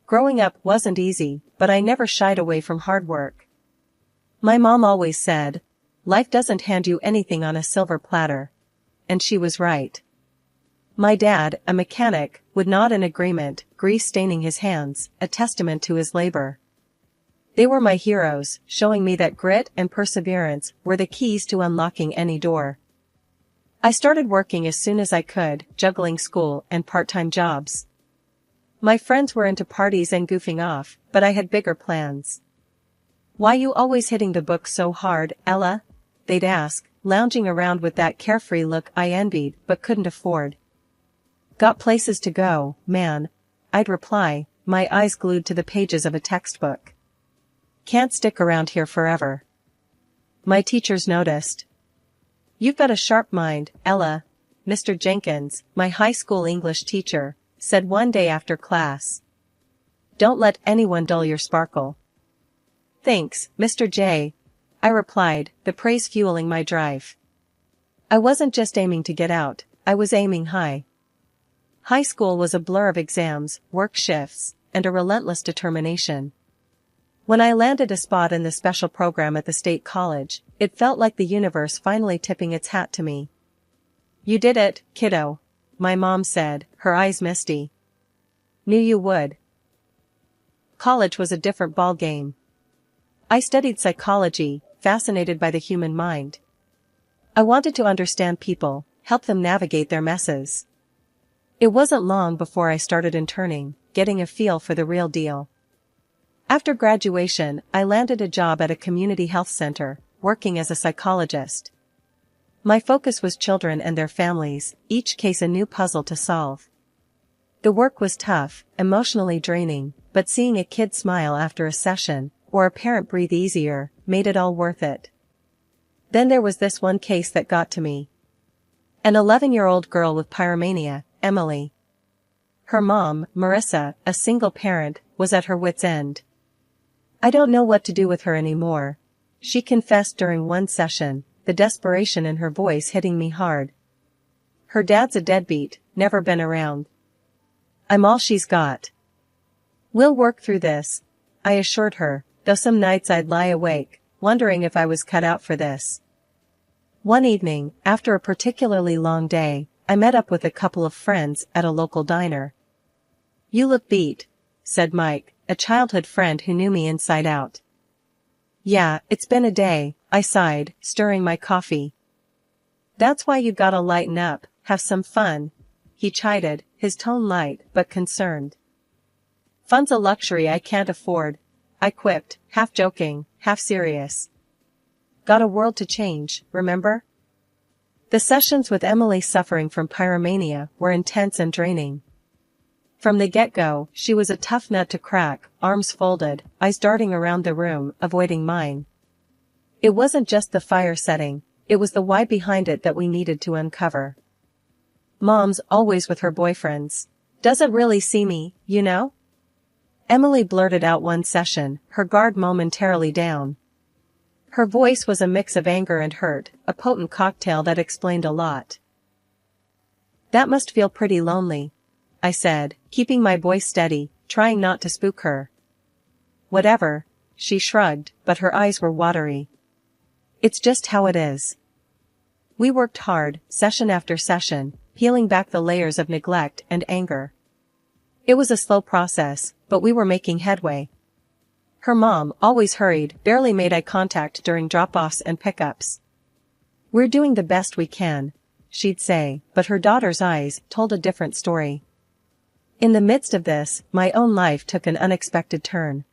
Growing up wasn't easy, but I never shied away from hard work. My mom always said, "Life doesn't hand you anything on a silver platter." And she was right. My dad, a mechanic, would nod in agreement, grease staining his hands, a testament to his labor. They were my heroes, showing me that grit and perseverance were the keys to unlocking any door. I started working as soon as I could, juggling school and part-time jobs. My friends were into parties and goofing off, but I had bigger plans. "Why you always hitting the books so hard, Ella?" they'd ask, lounging around with that carefree look I envied but couldn't afford. "Got places to go, man," I'd reply, my eyes glued to the pages of a textbook. "Can't stick around here forever." My teachers noticed. "You've got a sharp mind, Ella," Mr. Jenkins, my high school English teacher, said one day after class. "Don't let anyone dull your sparkle." "Thanks, Mr. J," I replied, the praise fueling my drive. I wasn't just aiming to get out, I was aiming high. High school was a blur of exams, work shifts, and a relentless determination. When I landed a spot in the special program at the state college, it felt like the universe finally tipping its hat to me. "You did it, kiddo," my mom said, her eyes misty. "Knew you would." College was a different ballgame. I studied psychology, fascinated by the human mind. I wanted to understand people, help them navigate their messes. It wasn't long before I started interning, getting a feel for the real deal. After graduation, I landed a job at a community health center, working as a psychologist. My focus was children and their families, each case a new puzzle to solve. The work was tough, emotionally draining, but seeing a kid smile after a session, or a parent breathe easier, made it all worth it. Then there was this one case that got to me. An 11-year-old girl with pyromania, Emily. Her mom, Marissa, a single parent, was at her wit's end. "I don't know what to do with her anymore," she confessed during one session, the desperation in her voice hitting me hard. "Her dad's a deadbeat, never been around. I'm all she's got." "We'll work through this," I assured her, though some nights I'd lie awake, wondering if I was cut out for this. One evening, after a particularly long day, I met up with a couple of friends at a local diner. "You look beat," said Mike, a childhood friend who knew me inside out. "Yeah, it's been a day," I sighed, stirring my coffee. "That's why you gotta lighten up, have some fun," he chided, his tone light but concerned. "Fun's a luxury I can't afford," I quipped, half joking, half serious. "Got a world to change, remember?" The sessions with Emily suffering from pyromania were intense and draining. From the get-go, she was a tough nut to crack, arms folded, eyes darting around the room, avoiding mine. It wasn't just the fire setting, it was the why behind it that we needed to uncover. "Mom's always with her boyfriends. Doesn't really see me, you know?" Emily blurted out one session, her guard momentarily down. Her voice was a mix of anger and hurt, a potent cocktail that explained a lot. "That must feel pretty lonely," I said, keeping my voice steady, trying not to spook her. "Whatever," she shrugged, but her eyes were watery. "It's just how it is." We worked hard, session after session, peeling back the layers of neglect and anger. It was a slow process, but we were making headway. Her mom, always hurried, barely made eye contact during drop-offs and pickups. "We're doing the best we can," she'd say, but her daughter's eyes told a different story. In the midst of this, my own life took an unexpected turn.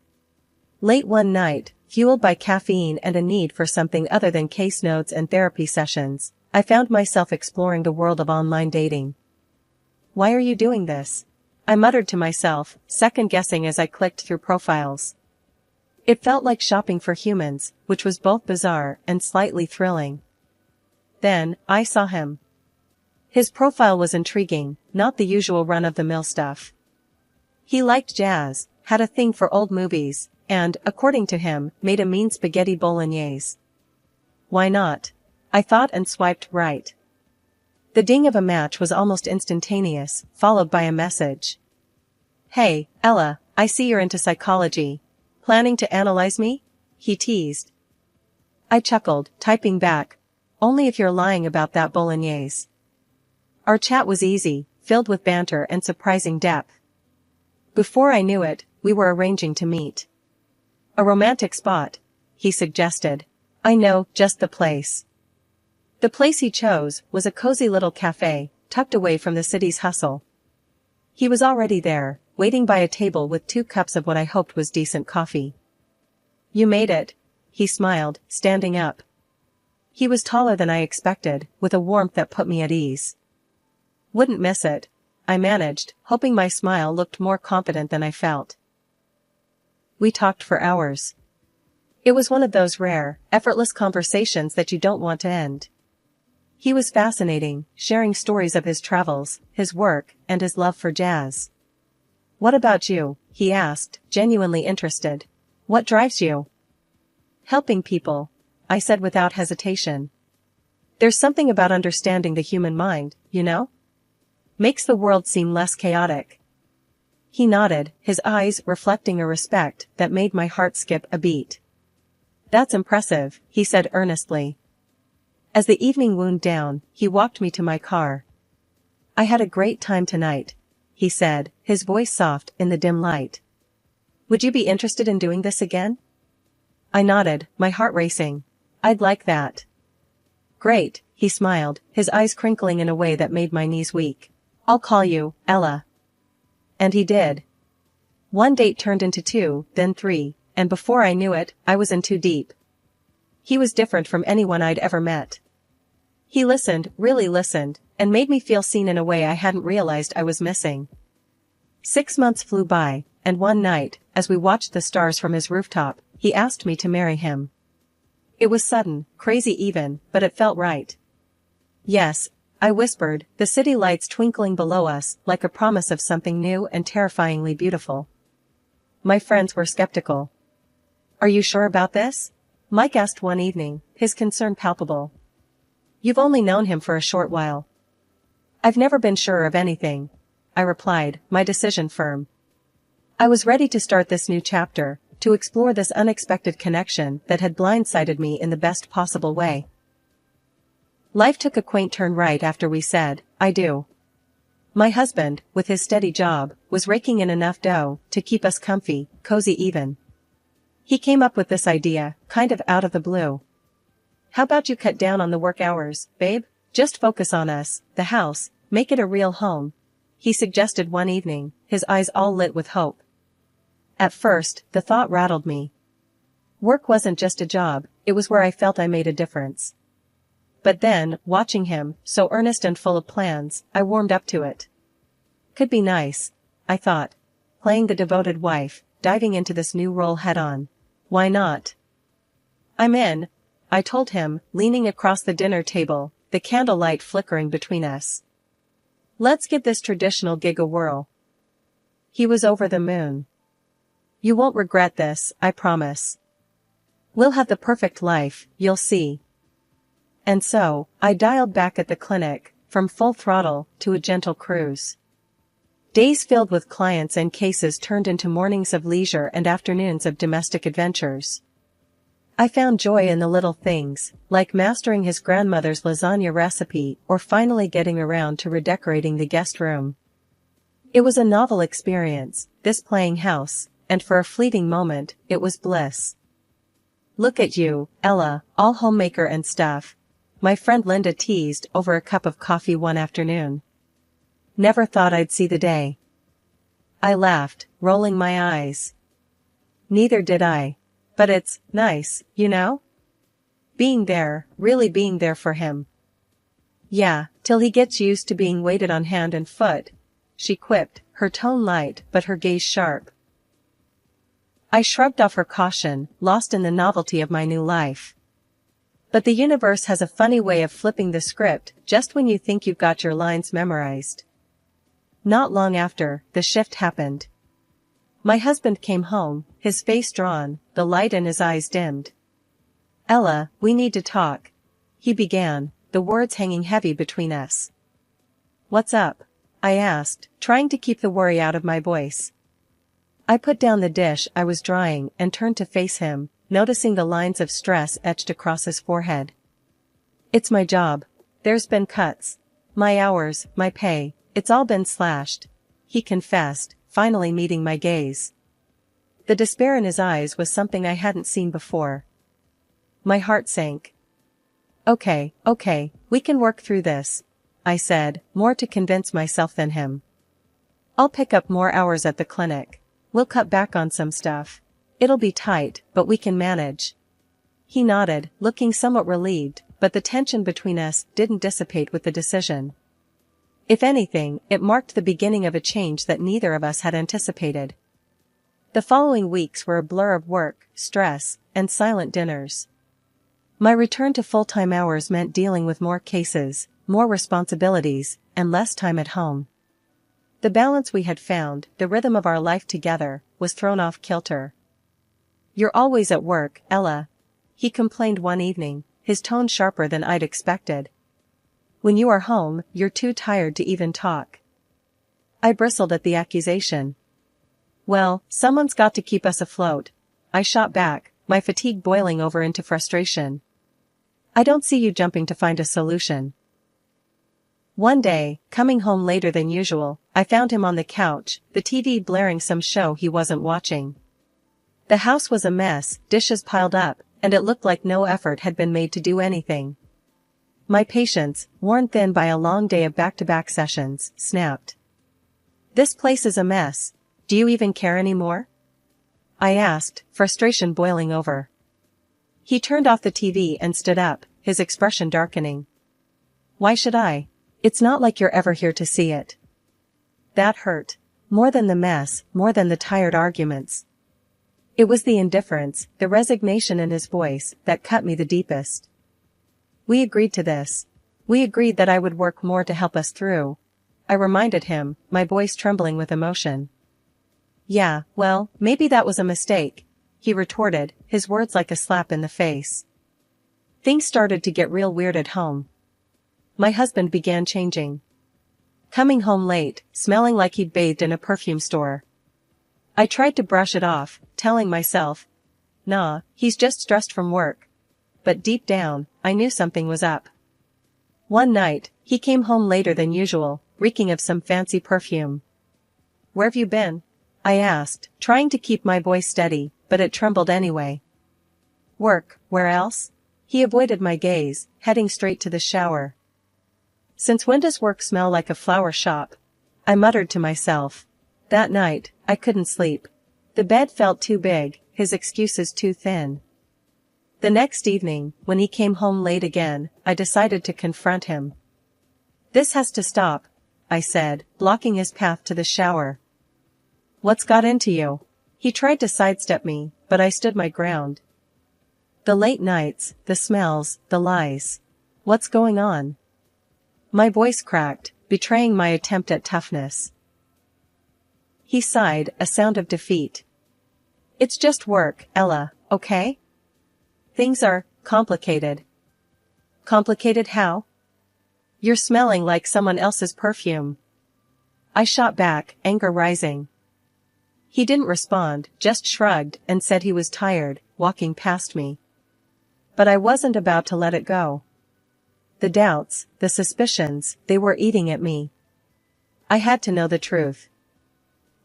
Late one night, fueled by caffeine and a need for something other than case notes and therapy sessions, I found myself exploring the world of online dating. "Why are you doing this?" I muttered to myself, second-guessing as I clicked through profiles. It felt like shopping for humans, which was both bizarre and slightly thrilling. Then, I saw him. His profile was intriguing, not the usual run-of-the-mill stuff. He liked jazz, had a thing for old movies, and, according to him, made a mean spaghetti bolognese. Why not? I thought and swiped right. The ding of a match was almost instantaneous, followed by a message. "Hey, Ella, I see you're into psychology. Planning to analyze me? He teased. I chuckled, typing back, only if you're lying about that bolognese. Our chat was easy, filled with banter and surprising depth. Before I knew it, we were arranging to meet. A romantic spot, he suggested. I know, just the place. The place he chose was a cozy little cafe, tucked away from the city's hustle. He was already there, waiting by a table with 2 cups of what I hoped was decent coffee. You made it, he smiled, standing up. He was taller than I expected, with a warmth that put me at ease. Wouldn't miss it, I managed, hoping my smile looked more confident than I felt. We talked for hours. It was one of those rare, effortless conversations that you don't want to end. He was fascinating, sharing stories of his travels, his work, and his love for jazz. What about you? He asked, genuinely interested. What drives you? Helping people, I said without hesitation. There's something about understanding the human mind, you know? Makes the world seem less chaotic. He nodded, his eyes reflecting a respect that made my heart skip a beat. That's impressive, he said earnestly. As the evening wound down, he walked me to my car. I had a great time tonight, he said, his voice soft in the dim light. Would you be interested in doing this again? I nodded, my heart racing. I'd like that. Great, he smiled, his eyes crinkling in a way that made my knees weak. I'll call you, Ella. And he did. One date turned into 2, then 3, and before I knew it, I was in 2 deep. He was different from anyone I'd ever met. He listened, really listened, and made me feel seen in a way I hadn't realized I was missing. 6 months flew by, and one night, as we watched the stars from his rooftop, he asked me to marry him. It was sudden, crazy even, but it felt right. Yes, I whispered, the city lights twinkling below us like a promise of something new and terrifyingly beautiful. My friends were skeptical. Are you sure about this? Mike asked one evening, his concern palpable. You've only known him for a short while. I've never been sure of anything, I replied, my decision firm. I was ready to start this new chapter, to explore this unexpected connection that had blindsided me in the best possible way. Life took a quaint turn right after we said, I do. My husband, with his steady job, was raking in enough dough to keep us comfy, cozy even. He came up with this idea, kind of out of the blue. How about you cut down on the work hours, babe? Just focus on us, the house, make it a real home, he suggested one evening, his eyes all lit with hope. At first, the thought rattled me. Work wasn't just a job, it was where I felt I made a difference. But then, watching him, so earnest and full of plans, I warmed up to it. Could be nice, I thought. Playing the devoted wife, diving into this new role head-on. Why not? I'm in, I told him, leaning across the dinner table, the candlelight flickering between us. Let's give this traditional gig a whirl. He was over the moon. You won't regret this, I promise. We'll have the perfect life, you'll see. And so, I dialed back at the clinic, from full throttle to a gentle cruise. Days filled with clients and cases turned into mornings of leisure and afternoons of domestic adventures. I found joy in the little things, like mastering his grandmother's lasagna recipe or finally getting around to redecorating the guest room. It was a novel experience, this playing house, and for a fleeting moment, it was bliss. Look at you, Ella, all homemaker and stuff, my friend Linda teased over a cup of coffee one afternoon. Never thought I'd see the day. I laughed, rolling my eyes. Neither did I. But it's nice, you know? Being there, really being there for him. Yeah, till he gets used to being waited on hand and foot, she quipped, her tone light but her gaze sharp. I shrugged off her caution, lost in the novelty of my new life. But the universe has a funny way of flipping the script just when you think you've got your lines memorized. Not long after, the shift happened. My husband came home, his face drawn, the light in his eyes dimmed. Ella, we need to talk, he began, the words hanging heavy between us. What's up? I asked, trying to keep the worry out of my voice. I put down the dish I was drying and turned to face him, noticing the lines of stress etched across his forehead. It's my job. There's been cuts. My hours, my pay, it's all been slashed, he confessed, finally meeting my gaze. The despair in his eyes was something I hadn't seen before. My heart sank. Okay, we can work through this, I said, more to convince myself than him. I'll pick up more hours at the clinic. We'll cut back on some stuff. It'll be tight, but we can manage. He nodded, looking somewhat relieved, but the tension between us didn't dissipate with the decision. If anything, it marked the beginning of a change that neither of us had anticipated. The following weeks were a blur of work, stress, and silent dinners. My return to full-time hours meant dealing with more cases, more responsibilities, and less time at home. The balance we had found, the rhythm of our life together, was thrown off kilter. You're always at work, Ella, he complained one evening, his tone sharper than I'd expected. When you are home, you're too tired to even talk. I bristled at the accusation. Well, someone's got to keep us afloat, I shot back, my fatigue boiling over into frustration. I don't see you jumping to find a solution. One day, coming home later than usual, I found him on the couch, the TV blaring some show he wasn't watching. The house was a mess, dishes piled up, and it looked like no effort had been made to do anything. My patience, worn thin by a long day of back-to-back sessions, snapped. This place is a mess. Do you even care anymore? I asked, frustration boiling over. He turned off the TV and stood up, his expression darkening. Why should I? It's not like you're ever here to see it. That hurt. More than the mess, more than the tired arguments. It was the indifference, the resignation in his voice, that cut me the deepest. We agreed to this. We agreed that I would work more to help us through. I reminded him, my voice trembling with emotion. Yeah, well, maybe that was a mistake, he retorted, his words like a slap in the face. Things started to get real weird at home. My husband began changing. Coming home late, smelling like he'd bathed in a perfume store. I tried to brush it off, telling myself, nah, he's just stressed from work. But deep down, I knew something was up. One night, he came home later than usual, reeking of some fancy perfume. Where've you been? I asked, trying to keep my voice steady, but it trembled anyway. Work, where else? He avoided my gaze, heading straight to the shower. Since when does work smell like a flower shop? I muttered to myself. That night, I couldn't sleep. The bed felt too big, his excuses too thin. The next evening, when he came home late again, I decided to confront him. This has to stop, I said, blocking his path to the shower. What's got into you? He tried to sidestep me, but I stood my ground. The late nights, the smells, the lies. What's going on? My voice cracked, betraying my attempt at toughness. He sighed, a sound of defeat. It's just work, Ella, okay? Things are complicated. Complicated how? You're smelling like someone else's perfume. I shot back, anger rising. He didn't respond, just shrugged and said he was tired, walking past me. But I wasn't about to let it go. The doubts, the suspicions, they were eating at me. I had to know the truth.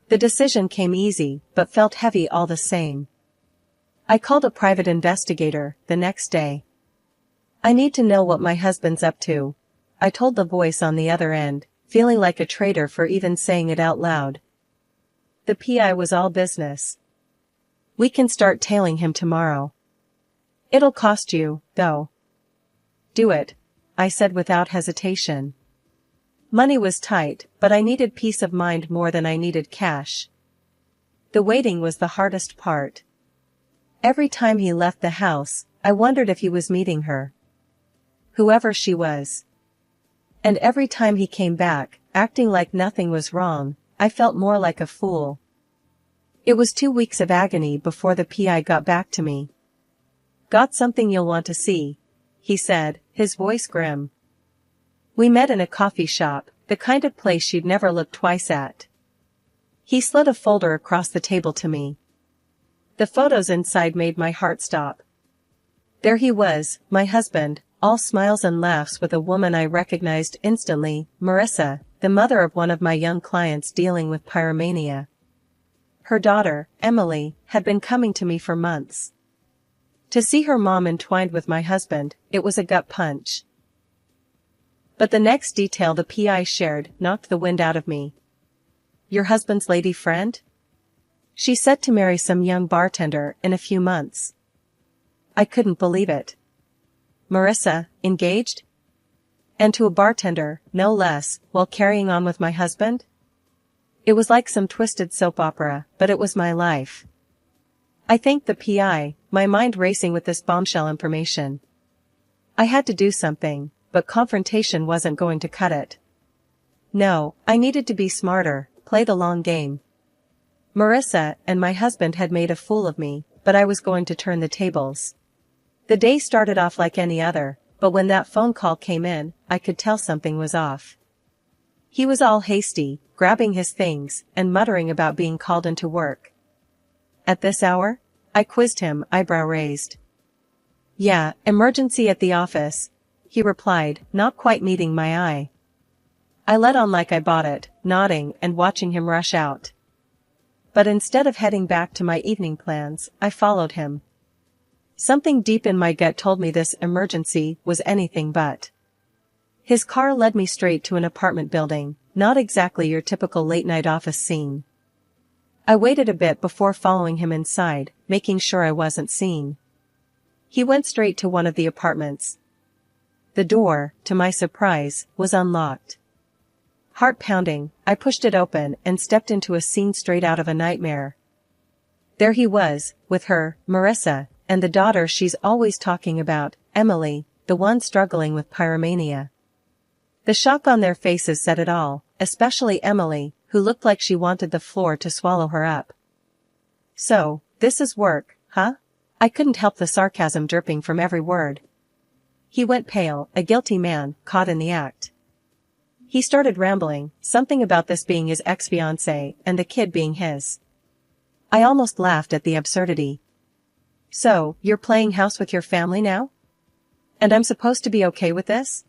The decision came easy, but felt heavy all the same. I called a private investigator the next day. I need to know what my husband's up to, I told the voice on the other end, feeling like a traitor for even saying it out loud. The PI was all business. We can start tailing him tomorrow. It'll cost you, though. Do it, I said without hesitation. Money was tight, but I needed peace of mind more than I needed cash. The waiting was the hardest part. Every time he left the house, I wondered if he was meeting her. Whoever she was. And every time he came back, acting like nothing was wrong, I felt more like a fool. It was 2 weeks of agony before the PI got back to me. Got something you'll want to see, he said, his voice grim. We met in a coffee shop, the kind of place you'd never look twice at. He slid a folder across the table to me. The photos inside made my heart stop. There he was, my husband, all smiles and laughs with a woman I recognized instantly, Marissa, the mother of one of my young clients dealing with pyromania. Her daughter, Emily, had been coming to me for months. To see her mom entwined with my husband, it was a gut punch. But the next detail the PI shared knocked the wind out of me. Your husband's lady friend? She said to marry some young bartender in a few months. I couldn't believe it. Marissa, engaged? And to a bartender, no less, while carrying on with my husband? It was like some twisted soap opera, but it was my life. I thanked the PI, my mind racing with this bombshell information. I had to do something, but confrontation wasn't going to cut it. No, I needed to be smarter, play the long game. Marissa and my husband had made a fool of me, but I was going to turn the tables. The day started off like any other, but when that phone call came in, I could tell something was off. He was all hasty, grabbing his things, and muttering about being called into work. At this hour? I quizzed him, eyebrow raised. Yeah, emergency at the office, he replied, not quite meeting my eye. I let on like I bought it, nodding and watching him rush out. But instead of heading back to my evening plans, I followed him. Something deep in my gut told me this emergency was anything but. His car led me straight to an apartment building, not exactly your typical late-night office scene. I waited a bit before following him inside, making sure I wasn't seen. He went straight to one of the apartments. The door, to my surprise, was unlocked. Heart pounding, I pushed it open and stepped into a scene straight out of a nightmare. There he was, with her, Marissa, and the daughter she's always talking about, Emily, the one struggling with pyromania. The shock on their faces said it all, especially Emily, who looked like she wanted the floor to swallow her up. So, this is work, huh? I couldn't help the sarcasm dripping from every word. He went pale, a guilty man, caught in the act. He started rambling, something about this being his ex-fiancée and the kid being his. I almost laughed at the absurdity. So, you're playing house with your family now? And I'm supposed to be okay with this?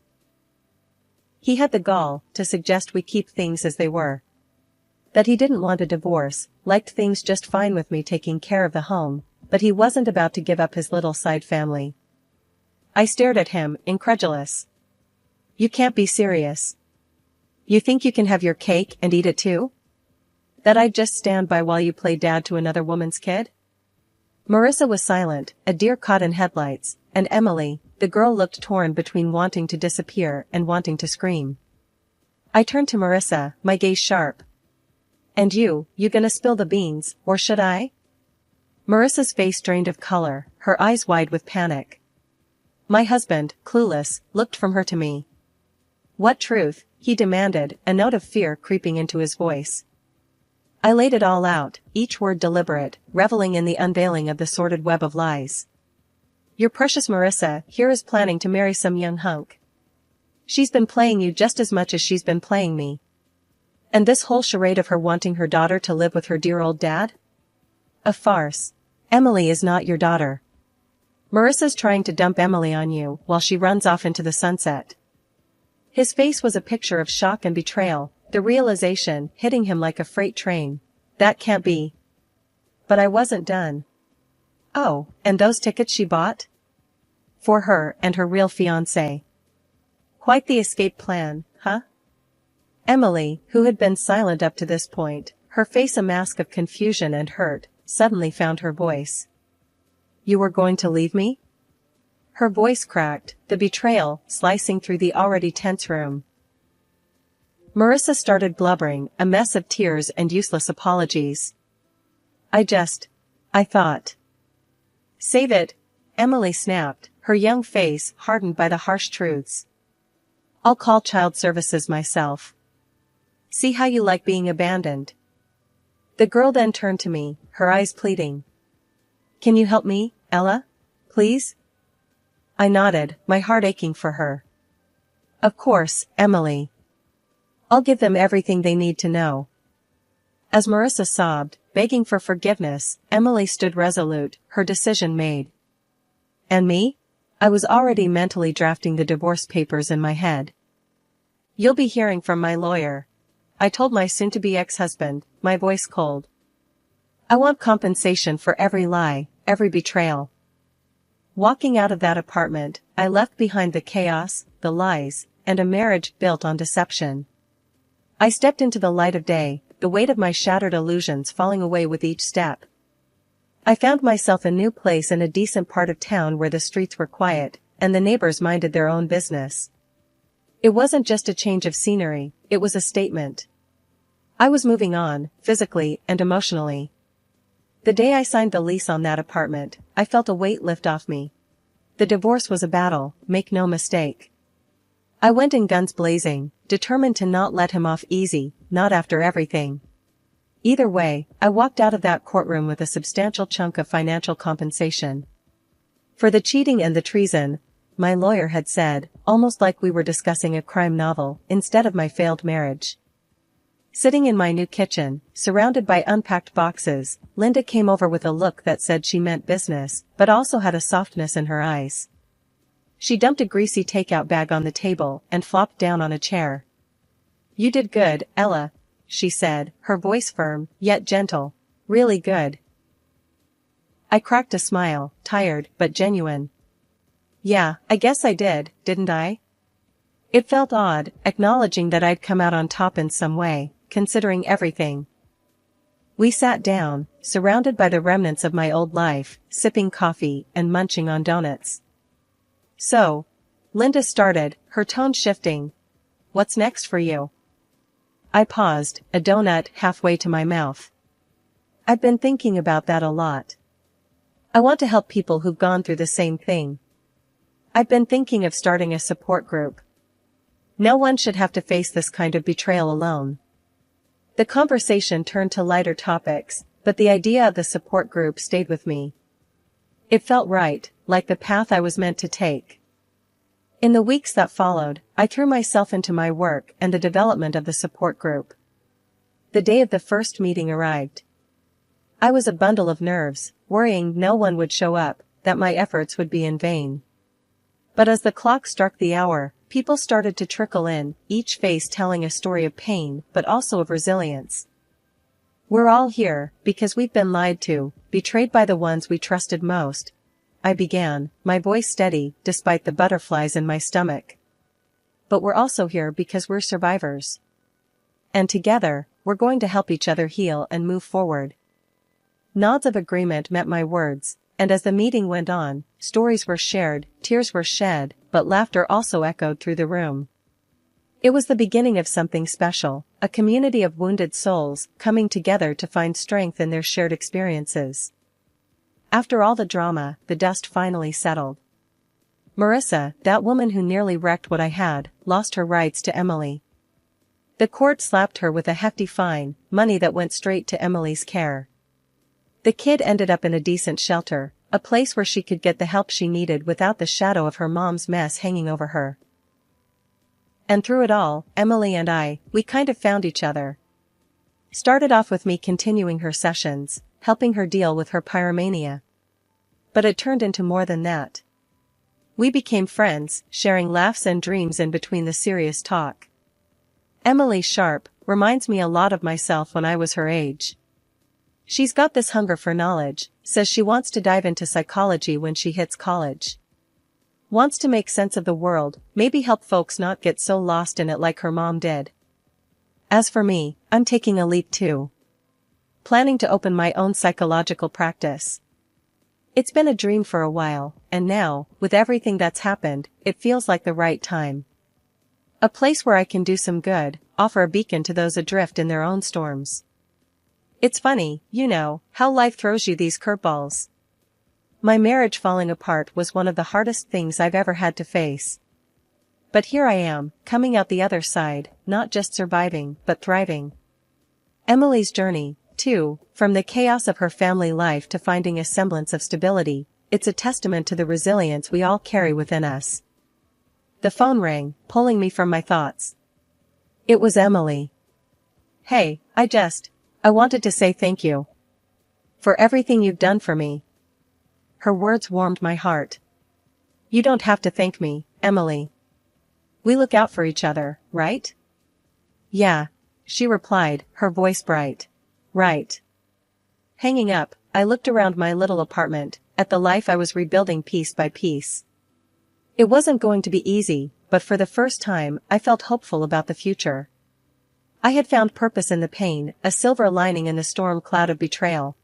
He had the gall to suggest we keep things as they were. That he didn't want a divorce, liked things just fine with me taking care of the home, but he wasn't about to give up his little side family. I stared at him, incredulous. You can't be serious. You think you can have your cake and eat it too? That I'd just stand by while you play dad to another woman's kid? Marissa was silent, a deer caught in headlights, and Emily, the girl, looked torn between wanting to disappear and wanting to scream. I turned to Marissa, my gaze sharp. And you gonna spill the beans, or should I? Marissa's face drained of color, her eyes wide with panic. My husband, clueless, looked from her to me. What truth? He demanded, a note of fear creeping into his voice. I laid it all out, each word deliberate, reveling in the unveiling of the sordid web of lies. Your precious Marissa here is planning to marry some young hunk. She's been playing you just as much as she's been playing me. And this whole charade of her wanting her daughter to live with her dear old dad? A farce. Emily is not your daughter. Marissa's trying to dump Emily on you while she runs off into the sunset. His face was a picture of shock and betrayal, the realization hitting him like a freight train. That can't be. But I wasn't done. Oh, and those tickets she bought? For her and her real fiancé. Quite the escape plan, huh? Emily, who had been silent up to this point, her face a mask of confusion and hurt, suddenly found her voice. You were going to leave me? Her voice cracked, the betrayal slicing through the already tense room. Marissa started blubbering, a mess of tears and useless apologies. I thought. Save it, Emily snapped, her young face hardened by the harsh truths. I'll call child services myself. See how you like being abandoned. The girl then turned to me, her eyes pleading. Can you help me, Ella? Please? I nodded, my heart aching for her. Of course, Emily. I'll give them everything they need to know. As Marissa sobbed, begging for forgiveness, Emily stood resolute, her decision made. And me? I was already mentally drafting the divorce papers in my head. You'll be hearing from my lawyer, I told my soon-to-be ex-husband, my voice cold. I want compensation for every lie, every betrayal. Walking out of that apartment, I left behind the chaos, the lies, and a marriage built on deception. I stepped into the light of day, the weight of my shattered illusions falling away with each step. I found myself a new place in a decent part of town where the streets were quiet, and the neighbors minded their own business. It wasn't just a change of scenery, it was a statement. I was moving on, physically and emotionally. The day I signed the lease on that apartment, I felt a weight lift off me. The divorce was a battle, make no mistake. I went in guns blazing, determined to not let him off easy, not after everything. Either way, I walked out of that courtroom with a substantial chunk of financial compensation. For the cheating and the treason, my lawyer had said, almost like we were discussing a crime novel, instead of my failed marriage. Sitting in my new kitchen, surrounded by unpacked boxes, Linda came over with a look that said she meant business, but also had a softness in her eyes. She dumped a greasy takeout bag on the table and flopped down on a chair. "You did good, Ella," she said, her voice firm, yet gentle. "Really good." I cracked a smile, tired, but genuine. "Yeah, I guess I did, didn't I?" It felt odd, acknowledging that I'd come out on top in some way, considering everything. We sat down, surrounded by the remnants of my old life, sipping coffee and munching on donuts. "So," Linda started, her tone shifting, "what's next for you?" I paused, a donut halfway to my mouth. "I've been thinking about that a lot. I want to help people who've gone through the same thing. I've been thinking of starting a support group. No one should have to face this kind of betrayal alone." The conversation turned to lighter topics, but the idea of the support group stayed with me. It felt right, like the path I was meant to take. In the weeks that followed, I threw myself into my work and the development of the support group. The day of the first meeting arrived. I was a bundle of nerves, worrying no one would show up, that my efforts would be in vain. But as the clock struck the hour, people started to trickle in, each face telling a story of pain, but also of resilience. "We're all here, because we've been lied to, betrayed by the ones we trusted most," I began, my voice steady, despite the butterflies in my stomach. "But we're also here because we're survivors. And together, we're going to help each other heal and move forward." Nods of agreement met my words, and as the meeting went on, stories were shared, tears were shed, but laughter also echoed through the room. It was the beginning of something special, a community of wounded souls coming together to find strength in their shared experiences. After all the drama, the dust finally settled. Marissa, that woman who nearly wrecked what I had, lost her rights to Emily. The court slapped her with a hefty fine, money that went straight to Emily's care. The kid ended up in a decent shelter, a place where she could get the help she needed without the shadow of her mom's mess hanging over her. And through it all, Emily and I, we kind of found each other. Started off with me continuing her sessions, helping her deal with her pyromania. But it turned into more than that. We became friends, sharing laughs and dreams in between the serious talk. Emily Sharp reminds me a lot of myself when I was her age. She's got this hunger for knowledge, says she wants to dive into psychology when she hits college. Wants to make sense of the world, maybe help folks not get so lost in it like her mom did. As for me, I'm taking a leap too. Planning to open my own psychological practice. It's been a dream for a while, and now, with everything that's happened, it feels like the right time. A place where I can do some good, offer a beacon to those adrift in their own storms. It's funny, how life throws you these curveballs. My marriage falling apart was one of the hardest things I've ever had to face. But here I am, coming out the other side, not just surviving, but thriving. Emily's journey, too, from the chaos of her family life to finding a semblance of stability, it's a testament to the resilience we all carry within us. The phone rang, pulling me from my thoughts. It was Emily. "Hey, I I wanted to say thank you. For everything you've done for me. Her words warmed my heart. You don't have to thank me, Emily. We look out for each other, right? Yeah, she replied, her voice bright. Right. Hanging up, I looked around my little apartment, at the life I was rebuilding piece by piece. It wasn't going to be easy, but for the first time, I felt hopeful about the future. I had found purpose in the pain, a silver lining in the storm cloud of betrayal,